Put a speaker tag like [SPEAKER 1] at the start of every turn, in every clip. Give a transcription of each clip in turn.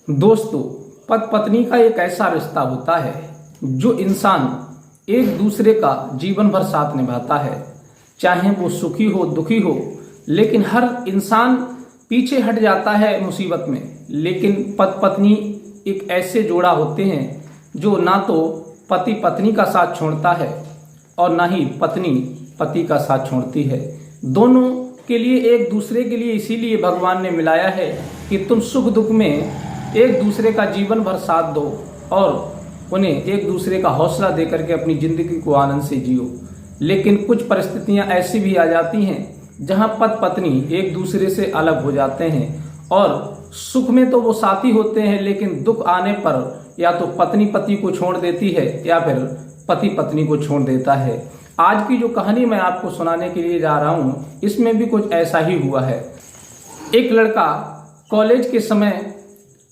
[SPEAKER 1] दोस्तों, पति पत्नी का एक ऐसा रिश्ता होता है जो इंसान एक दूसरे का जीवन भर साथ निभाता है। चाहे वो सुखी हो दुखी हो, लेकिन हर इंसान पीछे हट जाता है मुसीबत में। लेकिन पति पत्नी एक ऐसे जोड़ा होते हैं जो ना तो पति पत्नी का साथ छोड़ता है और ना ही पत्नी पति का साथ छोड़ती है। दोनों के लिए एक दूसरे के लिए इसीलिए भगवान ने मिलाया है कि तुम सुख दुख में एक दूसरे का जीवन भर साथ दो और उन्हें एक दूसरे का हौसला देकर के अपनी जिंदगी को आनंद से जियो। लेकिन कुछ परिस्थितियां ऐसी भी आ जाती हैं जहां पति पत्नी एक दूसरे से अलग हो जाते हैं और सुख में तो वो साथी होते हैं, लेकिन दुख आने पर या तो पत्नी पति को छोड़ देती है या फिर पति पत्नी को छोड़ देता है। आज की जो कहानी मैं आपको सुनाने के लिए जा रहा हूँ, इसमें भी कुछ ऐसा ही हुआ है। एक लड़का कॉलेज के समय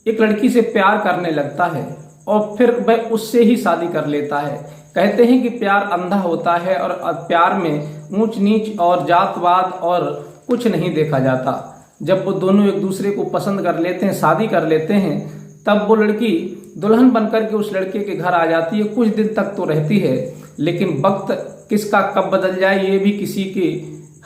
[SPEAKER 1] एक लड़की से प्यार करने लगता है और फिर वह उससे ही शादी कर लेता है। कहते हैं कि प्यार अंधा होता है और प्यार में ऊंच नीच और जातवाद और कुछ नहीं देखा जाता। जब वो दोनों एक दूसरे को पसंद कर लेते हैं, शादी कर लेते हैं, तब वो लड़की दुल्हन बनकर के उस लड़के के घर आ जाती है। कुछ दिन तक तो रहती है, लेकिन वक्त किसका कब बदल जाए ये भी किसी के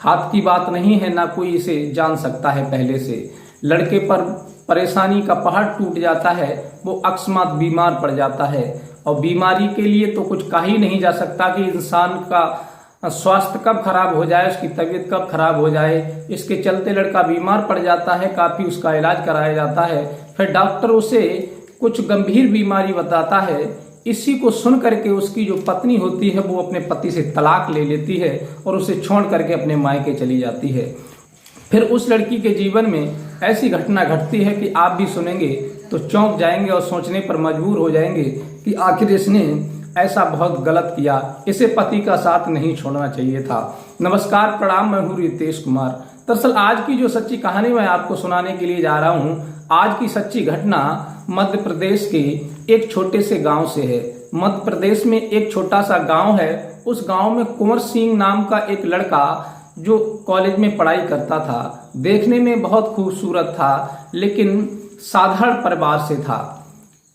[SPEAKER 1] हाथ की बात नहीं है, ना कोई इसे जान सकता है पहले से। लड़के पर परेशानी का पहाड़ टूट जाता है, वो अकस्मात बीमार पड़ जाता है और बीमारी के लिए तो कुछ कहा ही नहीं जा सकता कि इंसान का स्वास्थ्य कब खराब हो जाए, उसकी तबीयत कब खराब हो जाए। इसके चलते लड़का बीमार पड़ जाता है, काफी उसका इलाज कराया जाता है। फिर डॉक्टर उसे कुछ गंभीर बीमारी बताता है। इसी को सुन करके उसकी जो पत्नी होती है वो अपने पति से तलाक ले लेती है और उसे छोड़ करके अपने मायके चली जाती है। फिर उस लड़की के जीवन में ऐसी घटना घटती है कि आप भी सुनेंगे तो चौंक जाएंगे और सोचने पर मजबूर हो जाएंगे कि आखिर इसने ऐसा बहुत गलत किया, इसे पति का साथ नहीं छोड़ना चाहिए था। नमस्कार, प्रणाम, मैं हूँ रितेश कुमार। दरअसल आज की जो सच्ची कहानी मैं आपको सुनाने के लिए जा रहा हूँ, आज की सच्ची घटना मध्य प्रदेश के एक छोटे से गांव से है। मध्य प्रदेश में एक छोटा सा गांव है। उस गांव में कुंवर सिंह नाम का एक लड़का जो कॉलेज में पढ़ाई करता था, देखने में बहुत खूबसूरत था, लेकिन साधारण परिवार से था।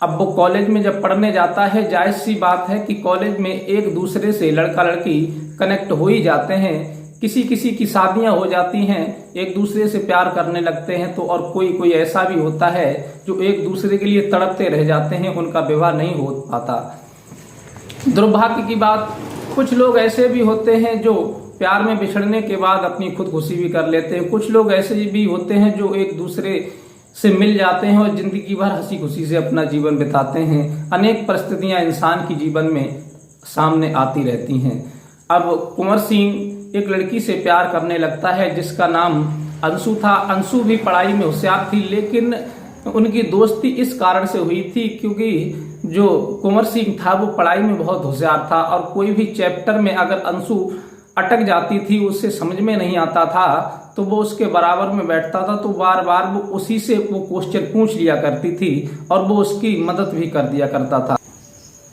[SPEAKER 1] अब वो कॉलेज में जब पढ़ने जाता है, जायज सी बात है कि कॉलेज में एक दूसरे से लड़का लड़की कनेक्ट हो ही जाते हैं। किसी किसी की शादियां हो जाती हैं, एक दूसरे से प्यार करने लगते हैं तो, और कोई कोई ऐसा भी होता है जो एक दूसरे के लिए तड़पते रह जाते हैं, उनका विवाह नहीं हो पाता। दुर्भाग्य की बात, कुछ लोग ऐसे भी होते हैं जो प्यार में बिछड़ने के बाद अपनी खुदकुशी भी कर लेते हैं। कुछ लोग ऐसे भी होते हैं जो एक दूसरे से मिल जाते हैं और जिंदगी भर हंसी खुशी से अपना जीवन बिताते हैं। अनेक परिस्थितियां इंसान की जीवन में सामने आती रहती हैं। अब कुंवर सिंह एक लड़की से प्यार करने लगता है जिसका नाम अंशु था। अंशु भी पढ़ाई में होशियार थी, लेकिन उनकी दोस्ती इस कारण से हुई थी क्योंकि जो कुंवर सिंह था वो पढ़ाई में बहुत होशियार था और कोई भी चैप्टर में अगर अंशु अटक जाती थी, उससे समझ में नहीं आता था, तो वो उसके बराबर में बैठता था, तो बार बार वो उसी से वो क्वेश्चन पूछ लिया करती थी और वो उसकी मदद भी कर दिया करता था।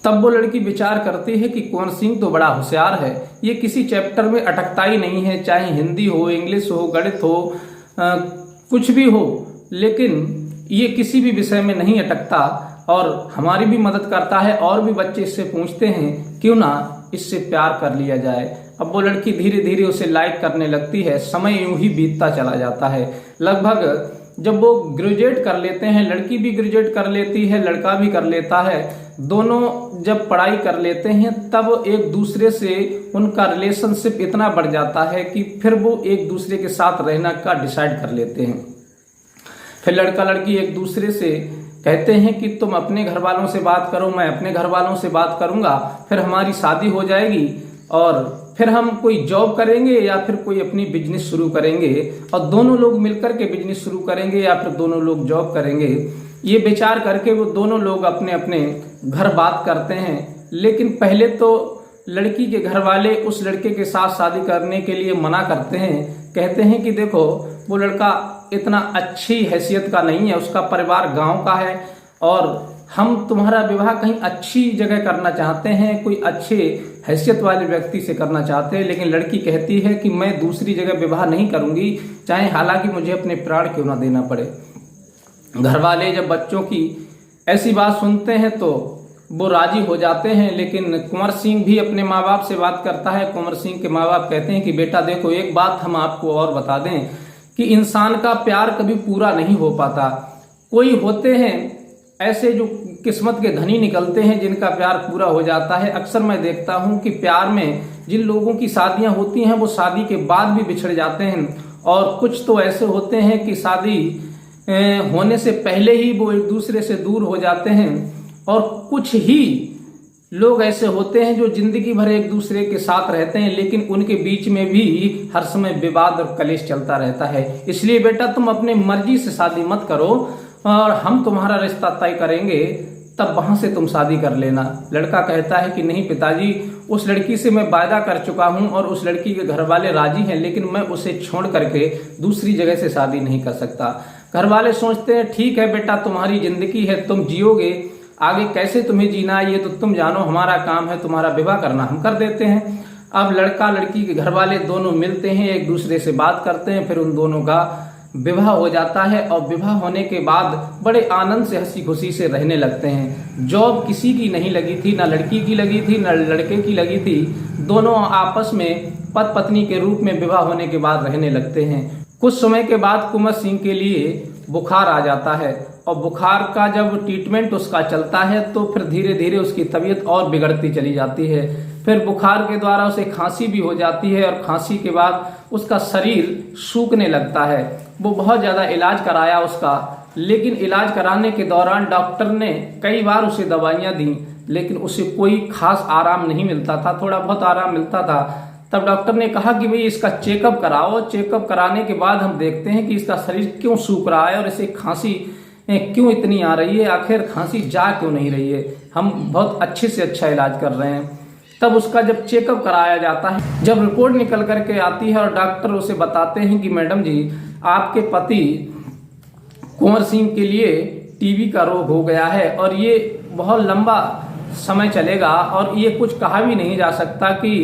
[SPEAKER 1] तब वो लड़की विचार करती है कि कुंवर सिंह तो बड़ा होशियार है, ये किसी चैप्टर में अटकता ही नहीं है, चाहे हिंदी हो, इंग्लिश हो, गणित हो, कुछ भी हो, लेकिन ये किसी भी विषय में नहीं अटकता और हमारी भी मदद करता है। और भी बच्चे इससे पूछते हैं क्यों ना इससे प्यार कर लिया जाए। अब वो लड़की धीरे धीरे उसे लाइक करने लगती है। समय यूं ही बीतता चला जाता है। लगभग जब वो ग्रेजुएट कर लेते हैं, लड़की भी ग्रेजुएट कर लेती है, लड़का भी कर लेता है, दोनों जब पढ़ाई कर लेते हैं तब एक दूसरे से उनका रिलेशनशिप इतना बढ़ जाता है कि फिर वो एक दूसरे के साथ रहना का डिसाइड कर लेते हैं। फिर लड़का लड़की एक दूसरे से कहते हैं कि तुम अपने घर वालों से बात करो, मैं अपने घर वालों से बात करूंगा, फिर हमारी शादी हो जाएगी और फिर हम कोई जॉब करेंगे या फिर कोई अपनी बिजनेस शुरू करेंगे और दोनों लोग मिलकर के बिजनेस शुरू करेंगे या फिर दोनों लोग जॉब करेंगे। ये विचार करके वो दोनों लोग अपने अपने घर बात करते हैं। लेकिन पहले तो लड़की के घर वाले उस लड़के के साथ शादी करने के लिए मना करते हैं। कहते हैं कि देखो, वो लड़का इतना अच्छी हैसियत का नहीं है, उसका परिवार गांव का है और हम तुम्हारा विवाह कहीं अच्छी जगह करना चाहते हैं, कोई अच्छे हैसियत वाले व्यक्ति से करना चाहते हैं। लेकिन लड़की कहती है कि मैं दूसरी जगह विवाह नहीं करूंगी, चाहे हालांकि मुझे अपने प्राण क्यों ना देना पड़े। घर वाले जब बच्चों की ऐसी बात सुनते हैं तो वो राजी हो जाते हैं। लेकिन कुंवर सिंह भी अपने माँ बाप से बात करता है। कुंवर सिंह के माँ बाप कहते हैं कि बेटा देखो, एक बात हम आपको और बता दें कि इंसान का प्यार कभी पूरा नहीं हो पाता। कोई होते हैं ऐसे जो किस्मत के धनी निकलते हैं जिनका प्यार पूरा हो जाता है। अक्सर मैं देखता हूं कि प्यार में जिन लोगों की शादियां होती हैं वो शादी के बाद भी बिछड़ जाते हैं, और कुछ तो ऐसे होते हैं कि शादी होने से पहले ही वो एक दूसरे से दूर हो जाते हैं, और कुछ ही लोग ऐसे होते हैं जो जिंदगी भर एक दूसरे के साथ रहते हैं, लेकिन उनके बीच में भी हर समय विवाद और कलेश चलता रहता है। इसलिए बेटा तुम अपने मर्जी से शादी मत करो, और हम तुम्हारा रिश्ता तय करेंगे, तब वहां से तुम शादी कर लेना। लड़का कहता है कि नहीं पिताजी, उस लड़की से मैं वायदा कर चुका हूं और उस लड़की के घर वाले राजी हैं, लेकिन मैं उसे छोड़ करके दूसरी जगह से शादी नहीं कर सकता। घर वाले सोचते हैं ठीक है बेटा, तुम्हारी जिंदगी है, तुम जियोगे, आगे कैसे तुम्हें जीना है ये तो तुम जानो, हमारा काम है तुम्हारा विवाह करना, हम कर देते हैं। अब लड़का लड़की के घर वाले दोनों मिलते हैं, एक दूसरे से बात करते हैं, फिर उन दोनों का विवाह हो जाता है। और विवाह होने के बाद बड़े आनंद से हंसी खुशी से रहने लगते हैं। जॉब किसी की नहीं लगी थी, ना लड़की की लगी थी ना लड़के की लगी थी। दोनों आपस में पति पत्नी के रूप में विवाह होने के बाद रहने लगते हैं। कुछ समय के बाद कुंवर सिंह के लिए बुखार आ जाता है, और बुखार का जब ट्रीटमेंट उसका चलता है तो फिर धीरे धीरे उसकी तबीयत और बिगड़ती चली जाती है। फिर बुखार के द्वारा उसे खांसी भी हो जाती है, और खांसी के बाद उसका शरीर सूखने लगता है। वो बहुत ज़्यादा इलाज कराया उसका, लेकिन इलाज कराने के दौरान डॉक्टर ने कई बार उसे दवाइयाँ दी, लेकिन उसे कोई खास आराम नहीं मिलता था, थोड़ा बहुत आराम मिलता था। तब डॉक्टर ने कहा कि भाई इसका चेकअप कराओ, चेकअप कराने के बाद हम देखते हैं कि इसका शरीर क्यों सूख रहा है और इसे खांसी क्यों इतनी आ रही है, आखिर खांसी जा क्यों नहीं रही है, हम बहुत अच्छे से अच्छा इलाज कर रहे हैं। तब उसका जब चेकअप कराया जाता है, जब रिपोर्ट निकल करके आती है और डॉक्टर उसे बताते हैं कि मैडम जी आपके पति कुंवर सिंह के लिए टीबी का रोग हो गया है और ये बहुत लंबा समय चलेगा, और ये कुछ कहा भी नहीं जा सकता कि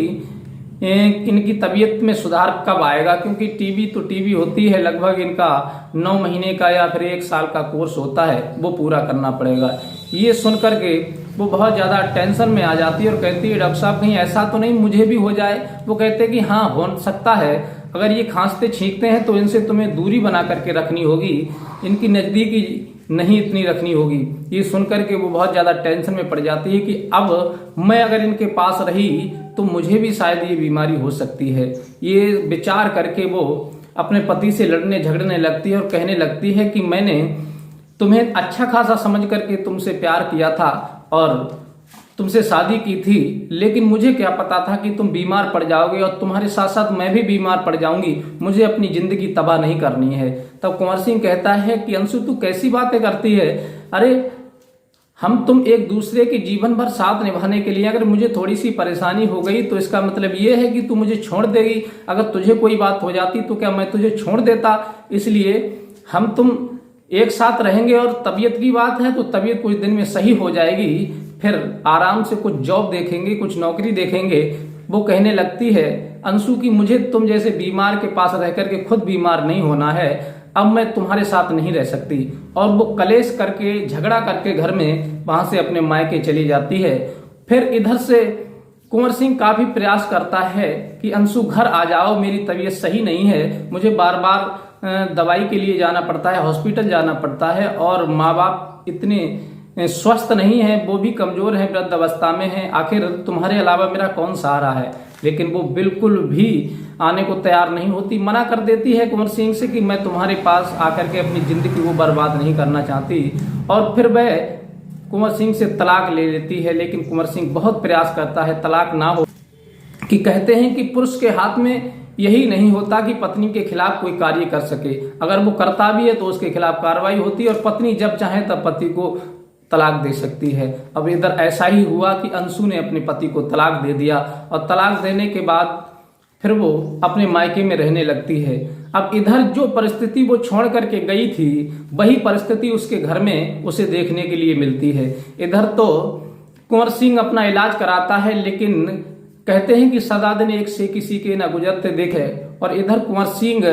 [SPEAKER 1] इनकी तबीयत में सुधार कब आएगा, क्योंकि टीबी तो टीबी होती है, लगभग इनका 9 महीने का या फिर 1 साल का कोर्स होता है, वो पूरा करना पड़ेगा। ये सुन करके वो बहुत ज़्यादा टेंशन में आ जाती है और कहती है डॉक्टर साहब कहीं ऐसा तो नहीं मुझे भी हो जाए। वो कहते हैं कि हाँ हो सकता है, अगर ये खांसते छींकते हैं तो इनसे तुम्हें दूरी बना करके रखनी होगी, इनकी नज़दीकी नहीं इतनी रखनी होगी। ये सुनकर के वो बहुत ज़्यादा टेंशन में पड़ जाती है कि अब मैं अगर इनके पास रही तो मुझे भी शायद ये बीमारी हो सकती है। ये विचार करके वो अपने पति से लड़ने झगड़ने लगती है और कहने लगती है कि मैंने तुम्हें अच्छा खासा समझ करके तुमसे प्यार किया था और तुमसे शादी की थी, लेकिन मुझे क्या पता था कि तुम बीमार पड़ जाओगे और तुम्हारे साथ साथ मैं भी बीमार पड़ जाऊंगी, मुझे अपनी जिंदगी तबाह नहीं करनी है। तब कुंवर सिंह कहता है कि अंशु तू कैसी बातें करती है, अरे हम तुम एक दूसरे के जीवन भर साथ निभाने के लिए, अगर मुझे थोड़ी सी परेशानी हो गई तो इसका मतलब ये है कि तू मुझे छोड़ देगी, अगर तुझे कोई बात हो जाती तो क्या मैं तुझे छोड़ देता, इसलिए हम तुम एक साथ रहेंगे और तबीयत की बात है तो तबीयत कुछ दिन में सही हो जाएगी, फिर आराम से कुछ जॉब देखेंगे, कुछ नौकरी देखेंगे। वो कहने लगती है अंशु की मुझे तुम जैसे बीमार के पास रह करके खुद बीमार नहीं होना है, अब मैं तुम्हारे साथ नहीं रह सकती। और वो कलेश करके झगड़ा करके घर में वहां से अपने मायके चली जाती है। फिर इधर से कुंवर सिंह काफी प्रयास करता है कि अंशु घर आ जाओ, मेरी तबीयत सही नहीं है, मुझे बार बार दवाई के लिए जाना पड़ता है, हॉस्पिटल जाना पड़ता है, और माँ बाप इतने स्वस्थ नहीं है, वो भी कमजोर है, वृद्ध अवस्था में है, आखिर तुम्हारे अलावा मेरा कौन सहारा है। लेकिन वो बिल्कुल भी आने को तैयार नहीं होती, मना कर देती है कुंवर सिंह से कि मैं तुम्हारे पास आकर के अपनी जिंदगी को बर्बाद नहीं करना चाहती। और फिर वह कुंवर सिंह से तलाक ले लेती है, लेकिन कुंवर सिंह बहुत प्रयास करता है तलाक ना हो, कि कहते हैं कि पुरुष के हाथ में यही नहीं होता कि पत्नी के खिलाफ कोई कार्य कर सके, अगर वो करता भी है तो उसके खिलाफ कार्रवाई होती है और पत्नी जब चाहे तब पति को तलाक दे सकती है। अब इधर ऐसा ही हुआ कि अंशु ने अपने पति को तलाक दे दिया, और तलाक देने के बाद फिर वो अपने मायके में रहने लगती है। अब इधर जो परिस्थिति वो छोड़ करके गई थी वही परिस्थिति उसके घर में उसे देखने के लिए मिलती है। इधर तो कुंवर सिंह अपना इलाज कराता है, लेकिन कहते हैं कि सदा दिन एक से किसी के न गुजरते देखे, और इधर कुंवर सिंह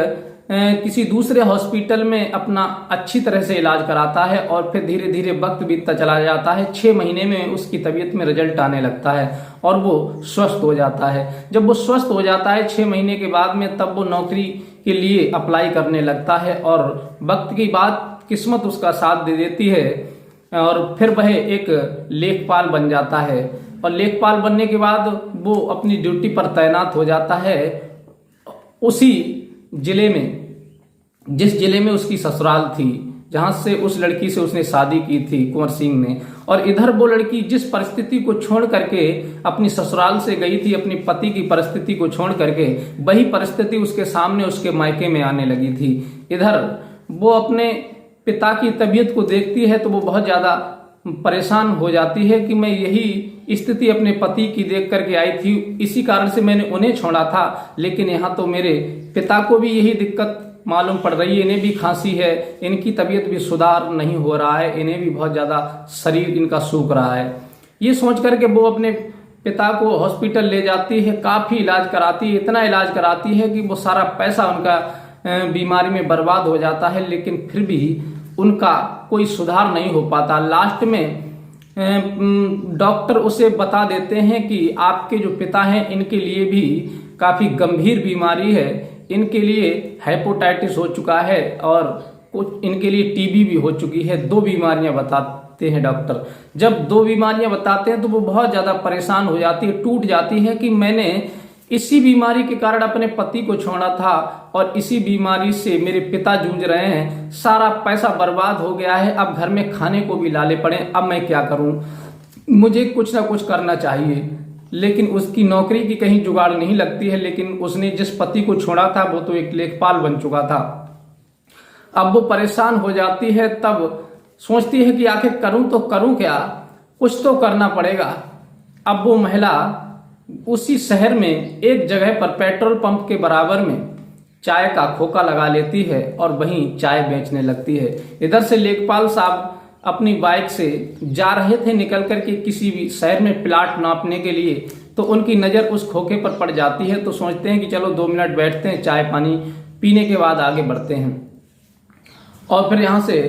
[SPEAKER 1] किसी दूसरे हॉस्पिटल में अपना अच्छी तरह से इलाज कराता है और फिर धीरे धीरे वक्त बीतता चला जाता है। 6 महीने में उसकी तबीयत में रिजल्ट आने लगता है और वो स्वस्थ हो जाता है। जब वो स्वस्थ हो जाता है 6 महीने के बाद में, तब वो नौकरी के लिए अप्लाई करने लगता है और वक्त की बात किस्मत उसका साथ दे देती है और फिर वह एक लेखपाल बन जाता है। और लेखपाल बनने के बाद वो अपनी ड्यूटी पर तैनात हो जाता है उसी जिले में, जिस जिले में उसकी ससुराल थी, जहां से उस लड़की से उसने शादी की थी कुंवर सिंह ने। और इधर वो लड़की जिस परिस्थिति को छोड़ करके अपनी ससुराल से गई थी, अपनी पति की परिस्थिति को छोड़ करके, वही परिस्थिति उसके सामने उसके मायके में आने लगी थी। इधर वो अपने पिता की तबीयत को देखती है तो वो बहुत ज्यादा परेशान हो जाती है कि मैं यही स्थिति अपने पति की देख करके आई थी, इसी कारण से मैंने उन्हें छोड़ा था, लेकिन यहाँ तो मेरे पिता को भी यही दिक्कत मालूम पड़ रही है, इन्हें भी खांसी है, इनकी तबीयत भी सुधार नहीं हो रहा है, इन्हें भी बहुत ज्यादा शरीर इनका सूख रहा है। ये सोच करके वो अपने पिता को हॉस्पिटल ले जाती है, काफी इलाज कराती है, इतना इलाज कराती है कि वो सारा पैसा उनका बीमारी में बर्बाद हो जाता है, लेकिन फिर भी उनका कोई सुधार नहीं हो पाता। लास्ट में डॉक्टर उसे बता देते हैं कि आपके जो पिता हैं इनके लिए भी काफी गंभीर बीमारी है, इनके लिए हेपेटाइटिस हो चुका है और कुछ इनके लिए टीबी भी हो चुकी है। 2 बीमारियां बताते हैं डॉक्टर। जब 2 बीमारियां बताते हैं तो वो बहुत ज्यादा परेशान हो जाती है, टूट जाती है कि मैंने इसी बीमारी के कारण अपने पति को छोड़ा था और इसी बीमारी से मेरे पिता जूझ रहे हैं, सारा पैसा बर्बाद हो गया है, अब घर में खाने को भी लाले पड़े, अब मैं क्या करूं, मुझे कुछ ना कुछ करना चाहिए। लेकिन उसकी नौकरी की कहीं जुगाड़ नहीं लगती है, लेकिन उसने जिस पति को छोड़ा था वो तो एक लेखपाल बन चुका था। अब वो परेशान हो जाती है, तब सोचती है कि आखिर करूं तो करूं क्या, कुछ तो करना पड़ेगा। अब वो महिला उसी शहर में एक जगह पर पेट्रोल पंप के बराबर में चाय का खोखा लगा लेती है और वहीं चाय बेचने लगती है। इधर से लेखपाल साहब अपनी बाइक से जा रहे थे निकल करके किसी भी शहर में प्लाट नापने के लिए, तो उनकी नजर उस खोखे पर पड़ जाती है, तो सोचते हैं कि चलो 2 मिनट बैठते हैं, चाय पानी पीने के बाद आगे बढ़ते हैं और फिर यहाँ से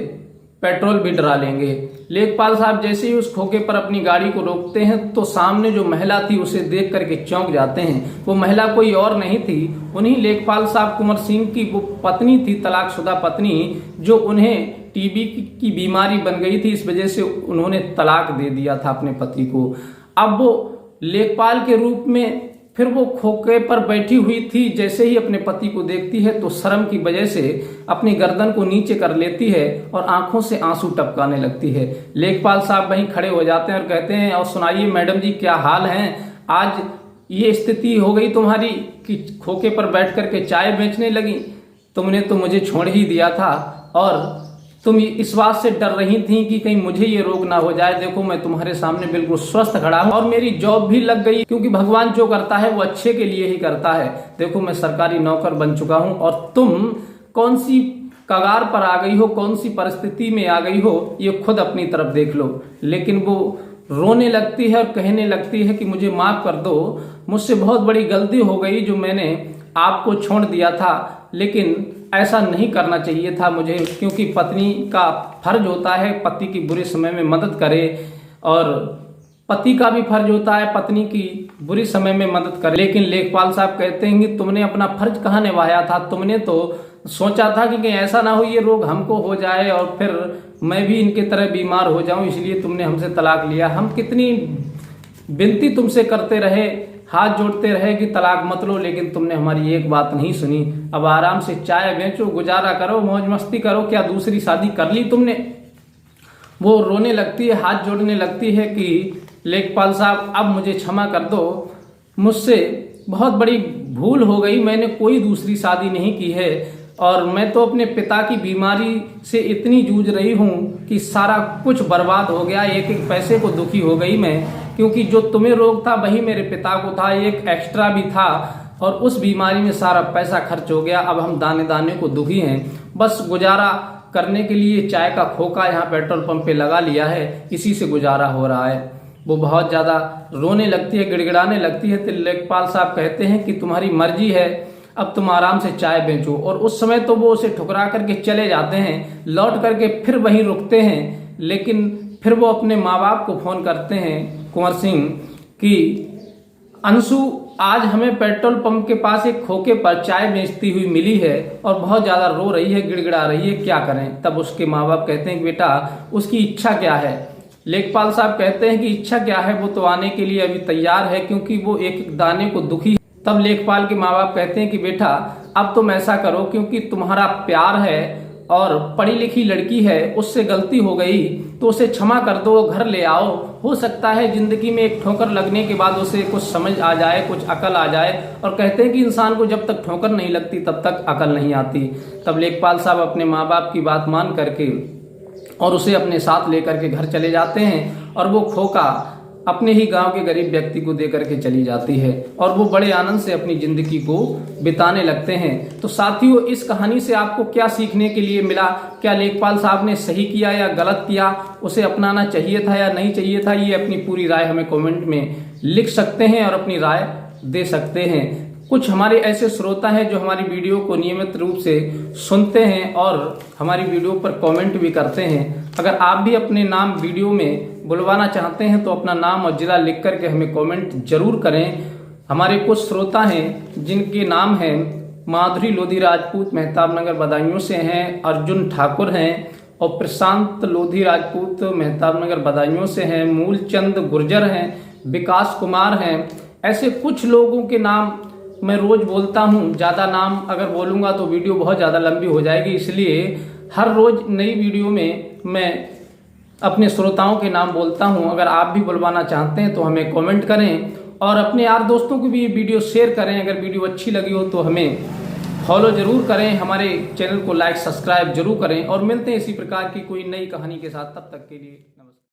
[SPEAKER 1] पेट्रोल भी डरा लेंगे। लेखपाल साहब जैसे ही उस खोखे पर अपनी गाड़ी को रोकते हैं तो सामने जो महिला थी उसे देख करके चौंक जाते हैं। वो महिला कोई और नहीं थी, उन्हीं लेखपाल साहब कुंवर सिंह की वो पत्नी थी, तलाकशुदा पत्नी, जो उन्हें टीबी की बीमारी बन गई थी, इस वजह से उन्होंने तलाक दे दिया था अपने पति को। अब वो लेखपाल के रूप में फिर वो खोखे पर बैठी हुई थी, जैसे ही अपने पति को देखती है तो शर्म की वजह से अपनी गर्दन को नीचे कर लेती है और आंखों से आंसू टपकाने लगती है। लेखपाल साहब वहीं खड़े हो जाते हैं और कहते हैं, और सुनाइए मैडम जी क्या हाल है, आज ये स्थिति हो गई तुम्हारी कि खोखे पर बैठ करके चाय बेचने लगी, तुमने तो मुझे छोड़ ही दिया था और तुम इस बात से डर रही थी कि कहीं मुझे ये रोग ना हो जाए। देखो मैं तुम्हारे सामने बिल्कुल स्वस्थ खड़ा हूं और मेरी जॉब भी लग गई, क्योंकि भगवान जो करता है वो अच्छे के लिए ही करता है। देखो मैं सरकारी नौकर बन चुका हूं और तुम कौन सी कगार पर आ गई हो, कौन सी परिस्थिति में आ गई हो, ये खुद अपनी तरफ देख लो। लेकिन वो रोने लगती है और कहने लगती है कि मुझे माफ कर दो, मुझसे बहुत बड़ी गलती हो गई जो मैंने आपको छोड़ दिया था, लेकिन ऐसा नहीं करना चाहिए था मुझे, क्योंकि पत्नी का फर्ज होता है पति की बुरे समय में मदद करे और पति का भी फर्ज होता है पत्नी की बुरे समय में मदद करे। लेकिन लेखपाल साहब कहते हैं कि तुमने अपना फर्ज कहाँ निभाया था, तुमने तो सोचा था कि ऐसा ना हो ये रोग हमको हो जाए और फिर मैं भी इनके तरह बीमार हो जाऊं, इसलिए तुमने हमसे तलाक लिया। हम कितनी विनती तुमसे करते रहे, हाथ जोड़ते रहे कि तलाक मत लो, लेकिन तुमने हमारी एक बात नहीं सुनी। अब आराम से चाय बेचो, गुजारा करो, मौज मस्ती करो, क्या दूसरी शादी कर ली तुमने। वो रोने लगती है, हाथ जोड़ने लगती है कि लेखपाल साहब अब मुझे क्षमा कर दो, मुझसे बहुत बड़ी भूल हो गई, मैंने कोई दूसरी शादी नहीं की है और मैं तो अपने पिता की बीमारी से इतनी जूझ रही हूँ कि सारा कुछ बर्बाद हो गया, एक एक पैसे को दुखी हो गई मैं, क्योंकि जो तुम्हें रोग था वही मेरे पिता को था, एक एक्स्ट्रा भी था और उस बीमारी में सारा पैसा खर्च हो गया। अब हम दाने दाने को दुखी हैं, बस गुजारा करने के लिए चाय का खोखा यहाँ पेट्रोल पंप पे लगा लिया है, इसी से गुजारा हो रहा है। वो बहुत ज्यादा रोने लगती है, गिड़गिड़ाने लगती है। तो लेखपाल साहब कहते हैं कि तुम्हारी मर्जी है, अब तुम आराम से चाय बेचो। और उस समय तो वो उसे ठुकरा करके चले जाते हैं, लौट करके फिर वहीं रुकते हैं। लेकिन फिर वो अपने माँ बाप को फोन करते हैं कुंवर सिंह कि अंशु आज हमें पेट्रोल पंप के पास एक खोखे पर चाय बेचती हुई मिली है और बहुत ज्यादा रो रही है, गिड़गिड़ा रही है, क्या करें। तब उसके माँ बाप कहते हैं कि बेटा उसकी इच्छा क्या है। लेखपाल साहब कहते हैं कि इच्छा क्या है, वो तो आने के लिए अभी तैयार है क्योंकि वो एक एक दाने को दुखी है। तब लेखपाल के माँ बाप कहते हैं कि बेटा अब तुम ऐसा करो, क्योंकि तुम्हारा प्यार है और पढ़ी लिखी लड़की है, उससे गलती हो गई तो उसे क्षमा कर दो, घर ले आओ। हो सकता है जिंदगी में एक ठोकर लगने के बाद उसे कुछ समझ आ जाए, कुछ अकल आ जाए। और कहते हैं कि इंसान को जब तक ठोकर नहीं लगती तब तक अकल नहीं आती। तब लेखपाल साहब अपने माँ बाप की बात मान करके और उसे अपने साथ लेकर के घर चले जाते हैं और वो खोका अपने ही गांव के गरीब व्यक्ति को दे करके चली जाती है और वो बड़े आनंद से अपनी जिंदगी को बिताने लगते हैं। तो साथियों, इस कहानी से आपको क्या सीखने के लिए मिला? क्या लेखपाल साहब ने सही किया या गलत किया? उसे अपनाना चाहिए था या नहीं चाहिए था? ये अपनी पूरी राय हमें कमेंट में लिख सकते हैं और अपनी राय दे सकते हैं। कुछ हमारे ऐसे श्रोता हैं जो हमारी वीडियो को नियमित रूप से सुनते हैं और हमारी वीडियो पर कमेंट भी करते हैं। अगर आप भी अपने नाम वीडियो में बुलवाना चाहते हैं तो अपना नाम और जिला लिख करके हमें कमेंट जरूर करें। हमारे कुछ श्रोता हैं जिनके नाम हैं माधुरी लोधी राजपूत मेहताब नगर बदायूं से हैं, अर्जुन ठाकुर हैं और प्रशांत लोधी राजपूत मेहताब नगर बदायूं से हैं, मूलचंद गुर्जर हैं, विकास कुमार हैं। ऐसे कुछ लोगों के नाम मैं रोज बोलता हूँ। ज़्यादा नाम अगर बोलूँगा तो वीडियो बहुत ज़्यादा लंबी हो जाएगी, इसलिए हर रोज नई वीडियो में मैं अपने श्रोताओं के नाम बोलता हूँ। अगर आप भी बुलवाना चाहते हैं तो हमें कमेंट करें और अपने यार दोस्तों को भी ये वीडियो शेयर करें। अगर वीडियो अच्छी लगी हो तो हमें फॉलो जरूर करें, हमारे चैनल को लाइक सब्सक्राइब जरूर करें और मिलते हैं इसी प्रकार की कोई नई कहानी के साथ। तब तक के लिए नमस्कार।